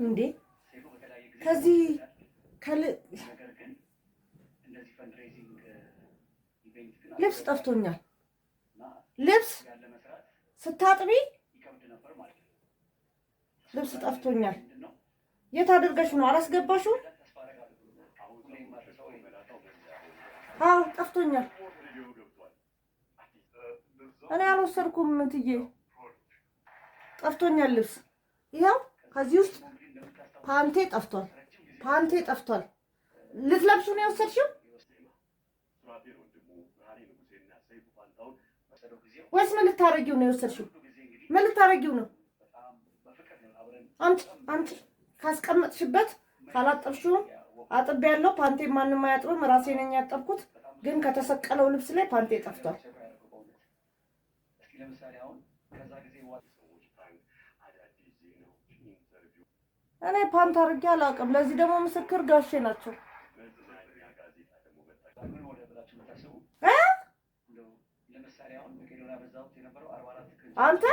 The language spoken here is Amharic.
እንዴ ከዚህ ልብስ ጠፍቶኛል። ልብስ ስታጥቢ ልብስ ጠፍቶኛል። የት አድርገሽ ነው? አላስገባሽው? አዎ ጠፍቶኛል። እኔ አልወሰድኩም እትዬ፣ ጠፍቶኛል ልብስ። ይኸው ከዚህ ውስጥ ፓንቴ ጠፍቷል። ፓንቴ ጠፍቷል። ልትለብሹ ነው የወሰድሽው ወይስ ምን ልታረጊው ነው የወሰድሽው? ምን ልታረጊው ነው? አንቺ ካስቀመጥሽበት ካላጠብሽውም አጥቤያለሁ። ፓንቴ ማንም አያጥብም፣ ራሴ ነኝ ያጠብኩት። ግን ከተሰቀለው ልብስ ላይ ፓንቴ ጠፍቷል። እኔ ፓንት አድርጌ አላውቅም። ለዚህ ደግሞ ምስክር ጋሼ ናቸው። አንተ